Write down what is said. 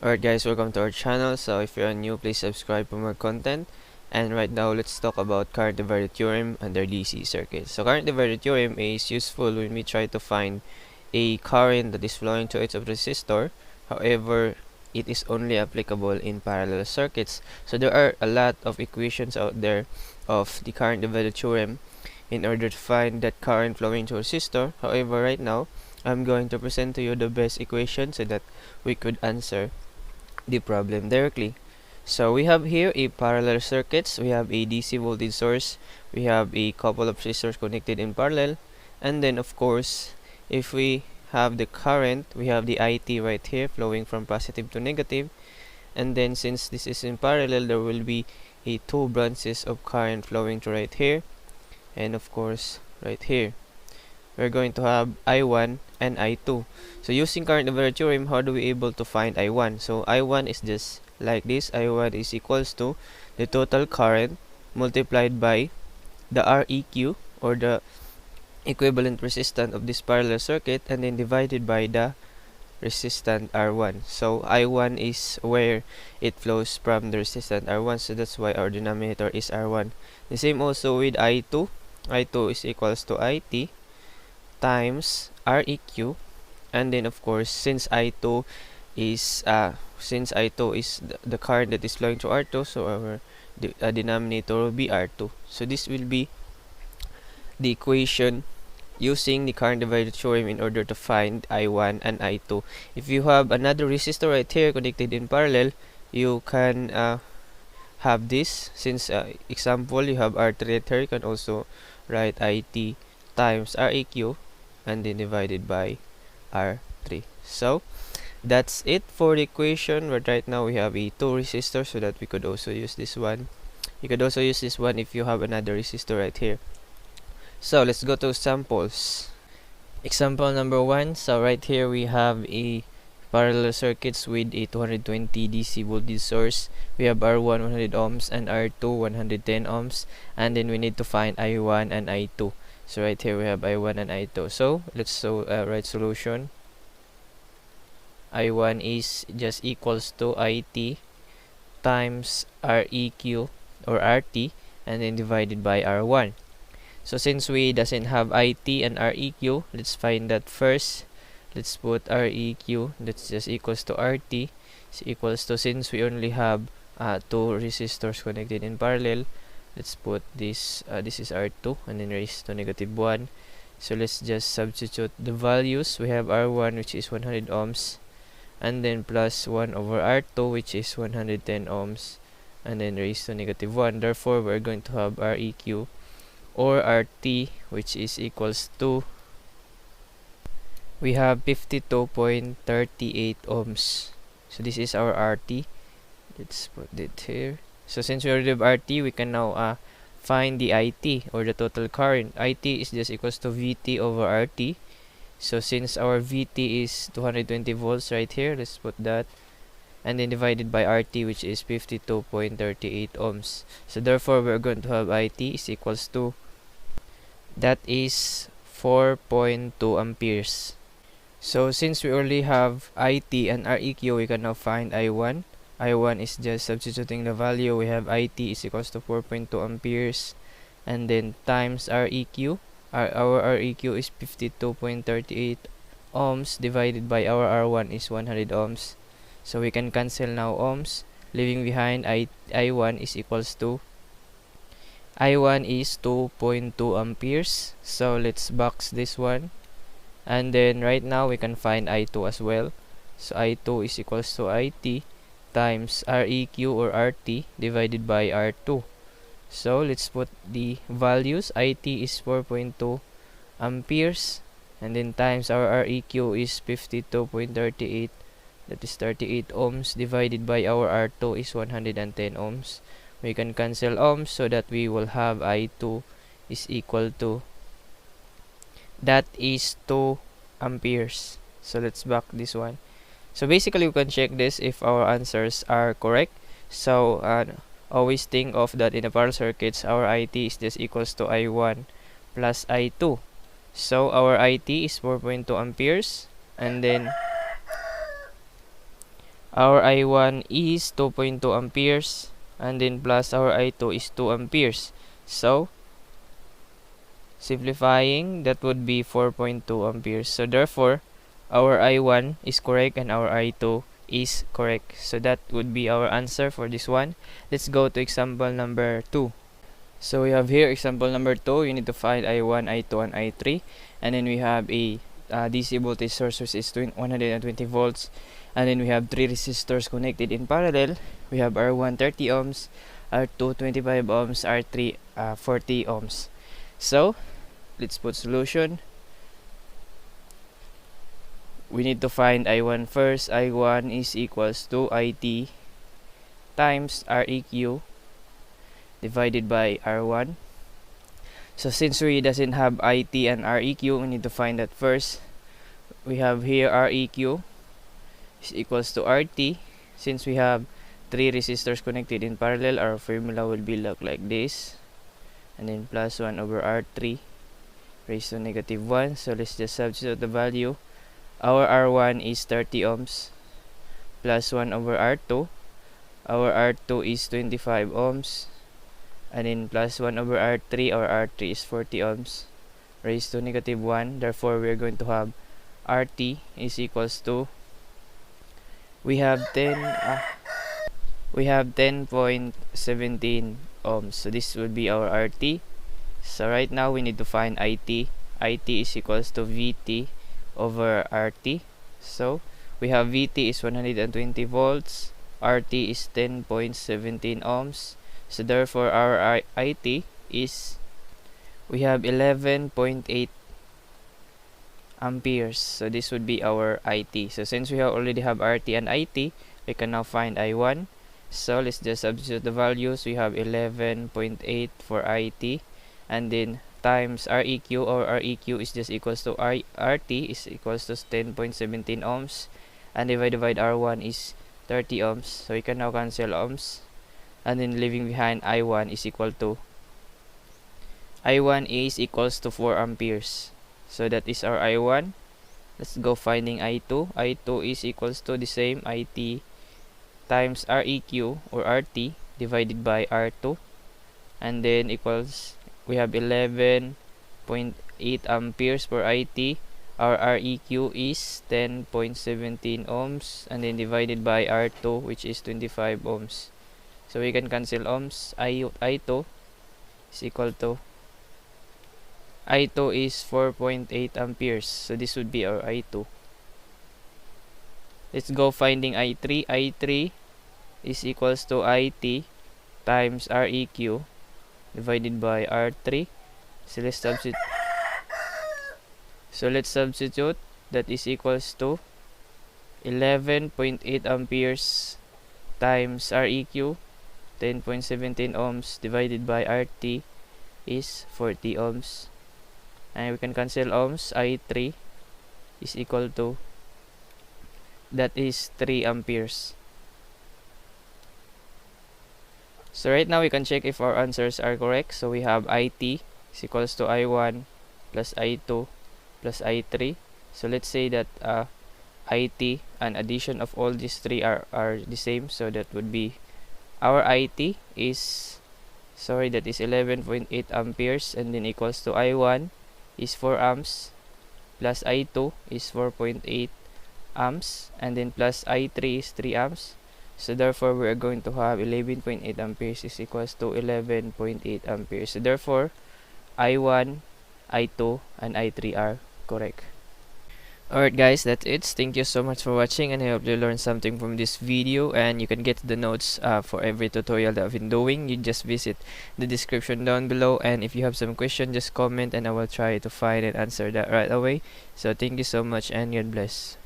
Alright guys, welcome to our channel. So if you're new, please subscribe for more content. And right now, let's talk about current divided theorem under DC circuits. So current divided theorem is useful when we try to find a current that is flowing to its resistor. However, it is only applicable in parallel circuits. So there are a lot of equations out there of the current divided theorem in order to find that current flowing to a resistor. However, right now, I'm going to present to you the best equation so that we could answer the problem directly. So we have here a parallel circuits. We have a DC voltage source. We have a couple of resistors connected in parallel. And then of course, if we have the current, we have the IT right here flowing from positive to negative. And then since this is in parallel, there will be a two branches of current flowing to right here. And of course, right here, we're going to have I1 and I2. So using current divider theorem, how do we able to find I1? So I1 is just like this. I1 is equals to the total current multiplied by the Req, or the equivalent resistance of this parallel circuit, and then divided by the resistance R1. So I1 is where it flows from the resistance R1, so that's why our denominator is R1. The same also with I2. I2 is equals to IT times Req, and then of course, since I2 is the current that is flowing to R2, so our denominator will be R2. So this will be the equation using the current divider theorem in order to find I1 and I2. If you have another resistor right here connected in parallel, you can have this. Since example, you have R3 right here, you can also write IT times Req and then divided by R3. So that's it for the equation. But right now we have a two resistor, so that we could also use this one. You could also use this one if you have another resistor right here. So let's go to samples. Example number 1. So right here we have a parallel circuits with a 220 DC voltage source. We have R1 100 ohms and R2 110 ohms, and then we need to find I1 and I2. So right here we have I1 and I2. So let's write solution. I1 is just equals to IT times Req or RT, and then divided by R1. So since we doesn't have IT and Req, let's find that first. Let's put Req, that's just equals to RT, is equals to, since we only have two resistors connected in parallel, let's put this, this is R2, and then raised to -1. So let's just substitute the values. We have R1, which is 100 ohms, and then plus 1 over R2, which is 110 ohms, and then raised to -1. Therefore, we're going to have Req or RT, which is equals to, we have 52.38 ohms. So this is our RT. Let's put it here. So since we already have RT, we can now find the IT, or the total current. IT is just equals to VT over RT. So since our VT is 220 volts right here, let's put that, and then divided by RT, which is 52.38 ohms. So therefore, we're going to have IT is equals to, that is 4.2 amperes. So since we already have IT and Req, we can now find I1. I1 is just substituting the value. We have IT is equals to 4.2 amperes, and then times Req. Our Req is 52.38 ohms, divided by our R1 is 100 ohms. So we can cancel now ohms, leaving behind I1 is equals to, I1 is 2.2 amperes. So let's box this one, and then right now we can find I2 as well. So I2 is equals to IT times Req or RT divided by R2. So let's put the values. IT is 4.2 amperes, and then times our Req is 52.38, that is 38 ohms, divided by our R2 is 110 ohms. We can cancel ohms, so that we will have I2 is equal to, that is 2 amperes. So let's back this one. So basically, we can check this if our answers are correct. So always think of that in the parallel circuits, our IT is just equals to I1 plus I2. So our IT is 4.2 amperes, and then our I1 is 2.2 amperes, and then plus our I2 is 2 amperes. So simplifying, that would be 4.2 amperes. So therefore, our I1 is correct and our I2 is correct. So that would be our answer for this one. Let's go to example number 2. So we have here example number 2. You need to find I1, I2, and I3. And then we have a DC voltage source which is 120 volts. And then we have 3 resistors connected in parallel. We have R1 30 ohms, R2 25 ohms, R3 40 ohms. So let's put solution. We need to find I1 first. I1 is equals to IT times REQ divided by R1. So since we doesn't have IT and REQ, we need to find that first. We have here REQ is equals to RT. Since we have 3 resistors connected in parallel, our formula will be look like this, and then plus 1 over R3 raised to negative 1. So let's just substitute the value. Our R1 is 30 ohms plus 1 over R2. Our R2 is 25 ohms, and then plus 1 over R3. Our R3 is 40 ohms raised to negative 1. Therefore, we're going to have RT is equals to, we have 10.17 ohms. So this would be our RT. So right now we need to find IT. IT is equals to VT over RT. So we have VT is 120 volts, RT is 10.17 ohms. So therefore our IT is, we have 11.8 amperes. So this would be our IT. So since we already have RT and IT, we can now find I1. So let's just substitute the values. We have 11.8 for IT, and then times REQ, or REQ is just equals to RT is equals to 10.17 ohms, and divided by R1 is 30 ohms. So we can now cancel ohms, and then leaving behind I1 is equal to, I1 is equals to 4 amperes. So that is our I1. Let's go finding I2. I2 is equals to the same, IT times REQ or RT divided by R2, and then equals, we have 11.8 amperes for IT. Our REQ is 10.17 ohms, and then divided by R2, which is 25 ohms. So we can cancel ohms. I2 is equal to, I2 is 4.8 amperes. So this would be our I2. Let's go finding I3. I3 is equals to IT times REQ divided by R3. So let's substitute. That is equals to 11.8 amperes times REQ, 10.17 ohms divided by RT is 40 ohms. And we can cancel ohms. I3 is equal to, that is 3 amperes. So right now we can check if our answers are correct. So we have IT is equals to I1 plus I2 plus I3. So let's say that IT and addition of all these three are the same. So that would be, our IT is, that is 11.8 amperes, and then equals to I1 is 4 amps plus I2 is 4.8 amps, and then plus I3 is 3 amps. So therefore we are going to have 11.8 amperes is equals to 11.8 amperes. So therefore I1, I2, and I3 are correct. Alright guys, that's it. Thank you so much for watching, and I hope you learned something from this video. And you can get the notes for every tutorial that I've been doing. You just visit the description down below, and if you have some question, just comment and I will try to find and answer that right away. So thank you so much, and God bless.